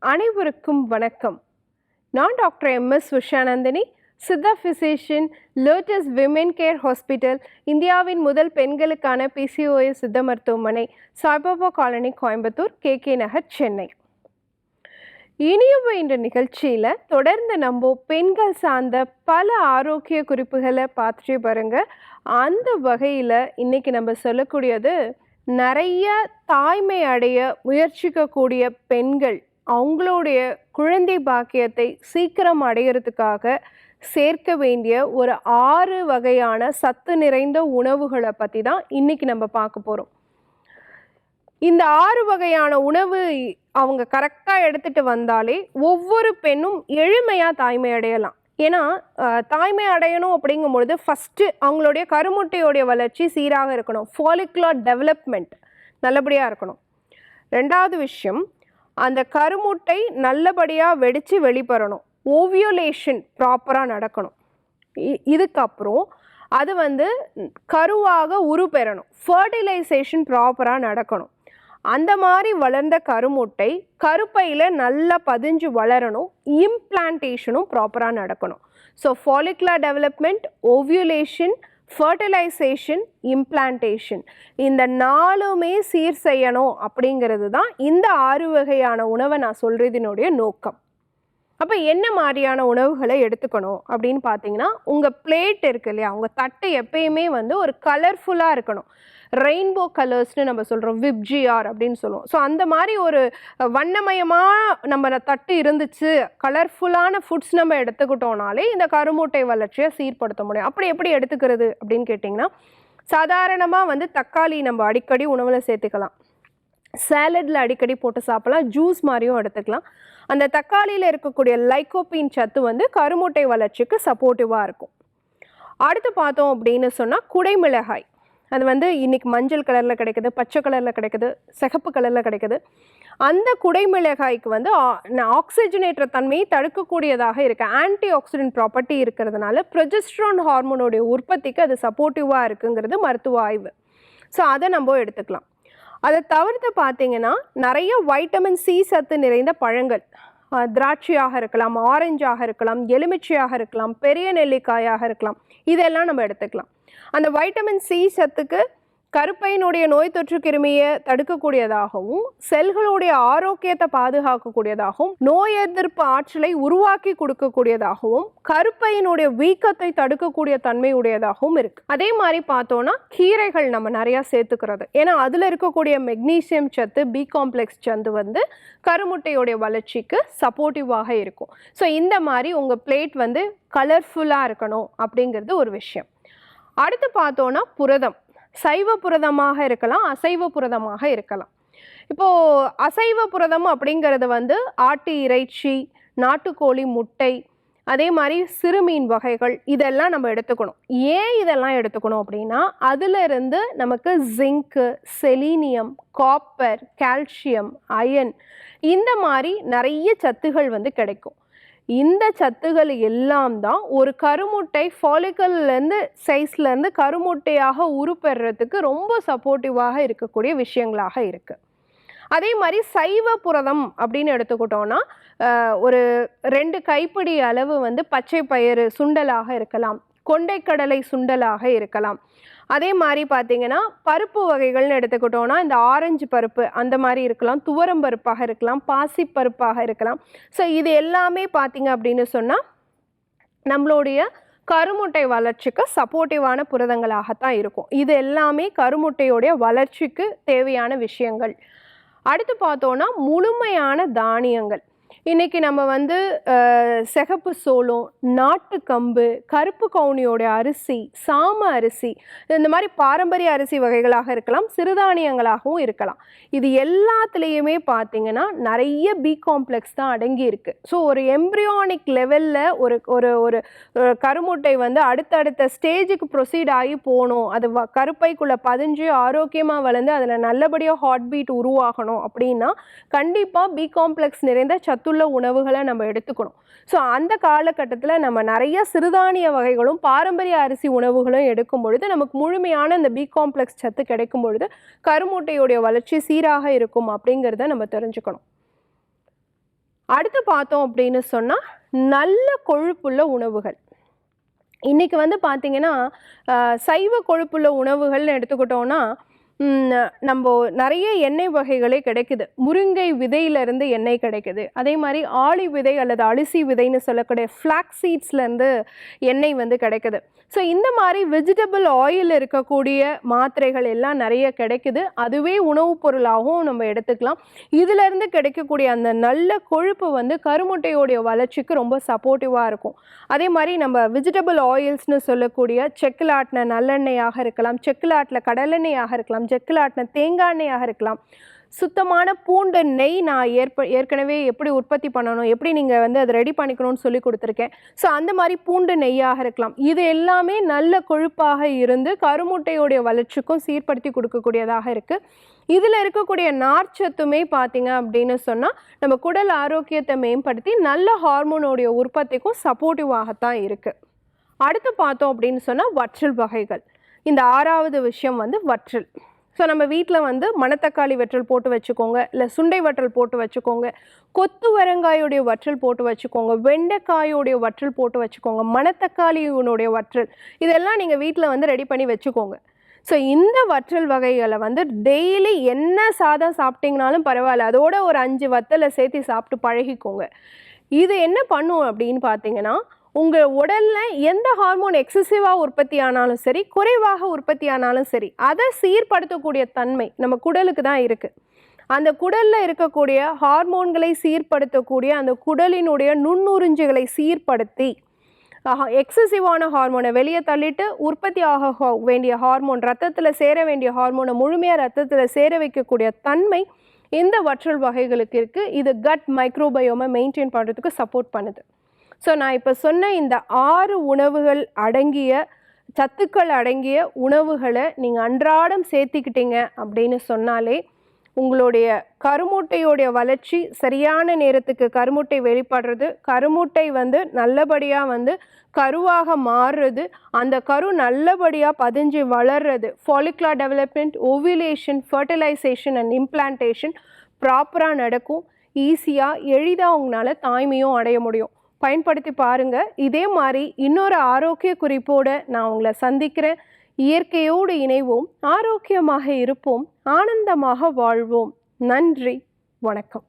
அனைவருக்கும் வணக்கம். நான் doctor MS. Usha Nandhini, Siddha physician, lotus women care hospital, இந்தியாவின் முதல் பெண்களுக்கான பிசிஓஎஸ் சித்த மருத்துவமனை, சாய்பாபா காலனி, கோயம்புத்தூர், கே நகர், சென்னை. இனியும் இந்த நிகழ்ச்சியில் தொடர்ந்து நம்ம பெண்கள் சார்ந்த பல ஆரோக்கிய குறிப்புகளை பார்த்துட்டே பாருங்க. அந்த வகையில் இன்னைக்கு நம்ம சொல்லக்கூடியது, நிறைய தாய்மை அடைய முயற்சிக்கக்கூடிய பெண்கள் அவங்களுடைய குழந்தை பாக்கியத்தை சீக்கிரம் அடையிறதுக்காக சேர்க்க வேண்டிய ஒரு 6 வகையான சத்து நிறைந்த உணவுகளை பற்றி தான் இன்னைக்கு நம்ம பார்க்க போகிறோம். இந்த 6 வகையான உணவு அவங்க கரெக்டாக எடுத்துகிட்டு வந்தாலே ஒவ்வொரு பெண்ணும் எளிமையாக தாய்மை அடையலாம். ஏன்னா தாய்மை அடையணும் அப்படிங்கும்பொழுது ஃபஸ்ட்டு அவங்களுடைய கருமுட்டையோடைய வளர்ச்சி சீராக இருக்கணும், ஃபாலிகுலர் டெவலப்மெண்ட் நல்லபடியாக இருக்கணும். ரெண்டாவது விஷயம், அந்த கருமுட்டை நல்லபடியாக வெடித்து வெளிப்படணும், ஓவியுலேஷன் ப்ராப்பராக நடக்கணும். இதுக்கப்புறம் அது கருவாக உருப்பெறணும், ஃபர்டிலைசேஷன் ப்ராப்பராக நடக்கணும். அந்த மாதிரி வளர்ந்த கருமுட்டை கருப்பையில் நல்லா பதிஞ்சு வளரணும், இம்ப்ளான்டேஷனும் ப்ராப்பராக நடக்கணும். So follicular development, ovulation, fertilisation, implantation, இந்த 4மே சீர் செய்யணும் அப்படிங்கிறது தான் இந்த 6 வகையான உணவை நான் சொல்கிறதினுடைய நோக்கம். அப்போ என்ன மாதிரியான உணவுகளை எடுத்துக்கணும் அப்படின்னு பார்த்தீங்கன்னா, உங்கள் பிளேட் இருக்கு இல்லையா, உங்கள் தட்டு எப்பயுமே ஒரு கலர்ஃபுல்லாக இருக்கணும். ரெயின்போ கலர்ஸ்னு நம்ம சொல்கிறோம், விப்ஜிஆர் அப்படின்னு சொல்லுவோம். ஸோ அந்த மாதிரி ஒரு வண்ணமயமாக நம்ம தட்டு இருந்துச்சு, கலர்ஃபுல்லான ஃபுட்ஸ் நம்ம எடுத்துக்கிட்டோம்னாலே இந்த கருமுட்டை வளர்ச்சியை சீர்படுத்த முடியும். அப்படி எப்படி எடுத்துக்கிறது அப்படின்னு கேட்டிங்கன்னா, சாதாரணமாக தக்காளி நம்ம அடிக்கடி உணவில் சேர்த்துக்கலாம், சேலடில் அடிக்கடி போட்டு சாப்பிடலாம், ஜூஸ் மாதிரியும் எடுத்துக்கலாம். அந்த தக்காளியில் இருக்கக்கூடிய லைக்கோபின் சத்து கருமுட்டை வளர்ச்சிக்கு சப்போர்ட்டிவாக இருக்கும். அடுத்து பார்த்தோம் அப்படின்னு சொன்னால் குடைமிளகாய். அது இன்றைக்கி மஞ்சள் கலரில் கிடைக்குது, பச்சை கலரில் கிடைக்குது, சிகப்பு கலரில் கிடைக்குது. அந்த குடைமிளகாய்க்கு ஆக்சிஜனேற்ற தன்மையை தடுக்கக்கூடியதாக இருக்குது, ஆன்டி ஆக்சிடென்ட் ப்ராப்பர்ட்டி இருக்கிறதுனால ப்ரொஜெஸ்ட்ரான் ஹார்மோனுடைய உற்பத்திக்கு அது சப்போர்ட்டிவாக இருக்குங்கிறது மருத்துவ ஆய்வு. ஸோ அதை நம்ம எடுத்துக்கலாம். அதை தவிர்த்து பார்த்தீங்கன்னா, நிறைய வைட்டமின் சி சத்து நிறைந்த பழங்கள், திராட்சையாக இருக்கலாம், ஆரஞ்சாக இருக்கலாம், எலுமிச்சையாக இருக்கலாம், பெரிய நெல்லிக்காயாக இருக்கலாம், இதெல்லாம் நம்ம எடுத்துக்கலாம். அந்த வைட்டமின் சி சத்துக்கு கருப்பையினுடைய நோய் தொற்று கிருமியை தடுக்கக்கூடியதாகவும், செல்களுடைய ஆரோக்கியத்தை பாதுகாக்கக்கூடியதாகவும், நோய் எதிர்ப்பு ஆற்றலை உருவாக்கி கொடுக்கக்கூடியதாகவும், கருப்பையினுடைய வீக்கத்தை தடுக்கக்கூடிய தன்மை உடையதாகவும் இருக்கு. அதே மாதிரி பார்த்தோம்னா கீரைகள் நம்ம நிறையா சேர்த்துக்கிறது, ஏன்னா அதில் இருக்கக்கூடிய மெக்னீசியம் சத்து, பி காம்ப்ளெக்ஸ் சத்து கருமுட்டையோடைய வளர்ச்சிக்கு சப்போர்ட்டிவாக இருக்கும். ஸோ இந்த மாதிரி உங்கள் பிளேட் கலர்ஃபுல்லாக இருக்கணும் அப்படிங்கிறது ஒரு விஷயம். அடுத்து பார்த்தோன்னா புரதம், சைவ புரதமாக இருக்கலாம், அசைவ புரதமாக இருக்கலாம். இப்போது அசைவ புரதம் அப்படிங்கிறது ஆட்டு இறைச்சி, நாட்டுக்கோழி முட்டை, அதே மாதிரி சிறுமீன் வகைகள், இதெல்லாம் நம்ம எடுத்துக்கணும். ஏன் இதெல்லாம் எடுத்துக்கணும் அப்படின்னா, அதிலிருந்து நமக்கு zinc, selenium, copper, calcium, iron, இந்த மாதிரி நிறைய சத்துகள் கிடைக்கும். இந்த சத்துகள் எல்லாம் தான் ஒரு கருமுட்டை ஃபாலிக்கல்லேருந்து சைஸ்லேருந்து கருமுட்டையாக உருப்பெறதுக்கு ரொம்ப சப்போர்ட்டிவாக இருக்கக்கூடிய விஷயங்களாக இருக்குது. அதே மாதிரி சைவ புரதம் அப்படின்னு எடுத்துக்கிட்டோன்னா, ஒரு 2 கைப்பிடி அளவு பச்சை பயிறு சுண்டலாக இருக்கலாம், கொண்டைக்கடலை சுண்டலாக இருக்கலாம். அதே மாதிரி பார்த்தீங்கன்னா பருப்பு வகைகள்னு எடுத்துக்கிட்டோன்னா, இந்த ஆரஞ்சு பருப்பு அந்த மாதிரி இருக்கலாம், துவரம் பருப்பாக இருக்கலாம், பாசி பருப்பாக இருக்கலாம். ஸோ இது எல்லாமே பார்த்தீங்க அப்படின்னு சொன்னால் நம்மளுடைய கருமுட்டை வளர்ச்சிக்கு சப்போர்ட்டிவான புரதங்களாகத்தான் இருக்கும். இது எல்லாமே கருமுட்டையோடைய வளர்ச்சிக்கு தேவையான விஷயங்கள். அடுத்து பார்த்தோன்னா முழுமையான தானியங்கள். இன்றைக்கி நம்ம சிகப்பு சோளம், நாட்டுக்கம்பு, கருப்பு கவுனியோடைய அரிசி, சாம அரிசி, இந்த மாதிரி பாரம்பரிய அரிசி வகைகளாக இருக்கலாம், சிறுதானியங்களாகவும் இருக்கலாம். இது எல்லாத்துலேயுமே பார்த்திங்கன்னா நிறைய பி காம்ப்ளெக்ஸ் தான் அடங்கி இருக்குது. ஸோ ஒரு எம்ப்ரியானிக் லெவலில் ஒரு ஒரு ஒரு கருமுட்டை அடுத்தடுத்த ஸ்டேஜுக்கு ப்ரொசீட் ஆகி போகணும், அது கருப்பைக்குள்ளே பதிஞ்சு ஆரோக்கியமாக வளர்ந்து அதில் நல்லபடியாக ஹார்ட் பீட் உருவாகணும் அப்படின்னா கண்டிப்பாக பி காம்ப்ளெக்ஸ் நிறைந்த சத்துள்ள உணவுகளை நம்ம எடுத்துக்கணும். ஸோ அந்த காலகட்டத்தில் நம்ம நிறைய சிறுதானிய வகைகளும் பாரம்பரிய அரிசி உணவுகளும் எடுக்கும் பொழுது நமக்கு முழுமையான இந்த பி காம்ப்ளெக்ஸ் சத்து கிடைக்கும் பொழுது கருமுட்டையுடைய வளர்ச்சி சீராக இருக்கும் அப்படிங்கிறத நம்ம தெரிஞ்சுக்கணும். அடுத்து பார்த்தோம் அப்படின்னு சொன்னால் நல்ல கொழுப்புள்ள உணவுகள். இன்றைக்கி வந்து பார்த்திங்கன்னா சைவ கொழுப்புள்ள உணவுகள்னு எடுத்துக்கிட்டோன்னா நம்ம நிறைய எண்ணெய் வகைகளே கிடைக்குது. முருங்கை விதையிலேருந்து எண்ணெய் கிடைக்குது. அதே மாதிரி ஆளி விதை அல்லது அரிசி விதைன்னு சொல்லக்கூடிய ஃப்ளாக்ஸ் சீட்ஸ்லேருந்து எண்ணெய் வந்து கிடைக்குது. ஸோ இந்த மாதிரி வெஜிடபிள் ஆயில் இருக்கக்கூடிய மாத்திரைகள் எல்லாம் நிறைய கிடைக்குது. அதுவே உணவுப் பொருளாகவும் நம்ம எடுத்துக்கலாம். இதிலேருந்து கிடைக்கக்கூடிய அந்த நல்ல கொழுப்பு வந்து கருமுட்டையோடைய வளர்ச்சிக்கு ரொம்ப சப்போர்ட்டிவாக இருக்கும். அதே மாதிரி நம்ம வெஜிடபிள் ஆயில்ஸ்னு சொல்லக்கூடிய செக்கில் ஆட்டின நல்லெண்ணெயாக இருக்கலாம், செக்கில் ஆட்டின கடலெண்ணெயாக இருக்கலாம், செக்கில் ஆட்டின தேங்காய் எண்ணெயாக இருக்கலாம், சுத்தமான பூண்டு நெய் நான் ஏற்கனவே எப்படி உற்பத்தி பண்ணணும், எப்படி நீங்கள் வந்து அதை ரெடி பண்ணிக்கணும்னு சொல்லி கொடுத்துருக்கேன். ஸோ அந்த மாதிரி பூண்டு நெய்யாக இருக்கலாம். இது எல்லாமே நல்ல கொழுப்பாக இருந்து கருமுட்டையோடைய வளர்ச்சிக்கும் சீர்படுத்தி கொடுக்கக்கூடியதாக இருக்குது. இதில் இருக்கக்கூடிய நார்ச்சத்துமே பார்த்தீங்க அப்படின்னு சொன்னால் நம்ம குடல் ஆரோக்கியத்தை மேம்படுத்தி நல்ல ஹார்மோனோடைய உற்பத்திக்கும் சப்போர்ட்டிவாகத்தான் இருக்குது. அடுத்து பார்த்தோம் அப்படின்னு சொன்னால் வற்றல் வகைகள். இந்த 6வது விஷயம் வந்து வற்றல். ஸோ நம்ம வீட்டில் வந்து மணத்தக்காளி வற்றல் போட்டு வச்சுக்கோங்க, இல்லை சுண்டை வற்றல் போட்டு வச்சுக்கோங்க, கொத்துவரங்காயோடைய வற்றல் போட்டு வச்சுக்கோங்க, வெண்டைக்காயோடைய வற்றல் போட்டு வச்சுக்கோங்க, மணத்தக்காளியினுடைய வற்றல், இதெல்லாம் நீங்கள் வீட்டில் வந்து ரெடி பண்ணி வச்சுக்கோங்க. ஸோ இந்த வற்றல் வகைகளை வந்து டெய்லி என்ன சாதம் சாப்பிட்டிங்கனாலும் பரவாயில்ல, அதோட ஒரு 5 வத்தலை சேர்த்து சாப்பிட்டு பழகிக்கோங்க. இது என்ன பண்ணும் அப்படின்னு பார்த்தீங்கன்னா, உங்கள் உடலில் எந்த ஹார்மோன் எக்ஸசிவாக உற்பத்தி ஆனாலும் சரி, குறைவாக உற்பத்தி ஆனாலும் சரி, அதை சீர்படுத்தக்கூடிய தன்மை நம்ம குடலுக்கு தான் இருக்குது. அந்த குடலில் இருக்கக்கூடிய ஹார்மோன்களை சீர்படுத்தக்கூடிய அந்த குடலினுடைய நுண்ணுறிஞ்சுகளை சீர்படுத்தி எக்ஸசிவான ஹார்மோனை வெளியே தள்ளிட்டு உற்பத்தி ஆக வேண்டிய ஹார்மோன், ரத்தத்தில் சேர வேண்டிய ஹார்மோனை முழுமையாக ரத்தத்தில் சேர வைக்கக்கூடிய தன்மை இந்த வற்றல் வகைகளுக்கு இருக்குது. இது கட் மைக்ரோபயோமை மெயின்டைன் பண்ணுறதுக்கு சப்போர்ட் பண்ணுது. ஸோ நான் இப்போ சொன்ன இந்த 6 உணவுகள் அடங்கிய சத்துக்கள் அடங்கிய உணவுகளை நீங்கள் அன்றாடம் சேர்த்திக்கிட்டீங்க அப்படின்னு சொன்னாலே உங்களுடைய கருமுட்டையோடைய வளர்ச்சி சரியான நேரத்துக்கு கருமுட்டை வெளிப்படுறது, கருமுட்டை வந்து நல்லபடியாக வந்து கருவாக மாறுறது, அந்த கரு நல்லபடியாக பதிஞ்சு வளர்றது, follicular development, ovulation, fertilisation and implantation ப்ராப்பராக நடக்கும். ஈஸியாக எளிதாக உங்களால் தாய்மையும் அடைய முடியும். பயன்படுத்தி பாருங்கள். இதே மாதிரி இன்னொரு ஆரோக்கிய குறிப்போடு நான் உங்களை சந்திக்கிறேன். இயற்கையோடு இணைவோம், ஆரோக்கியமாக இருப்போம், ஆனந்தமாக வாழ்வோம். நன்றி, வணக்கம்.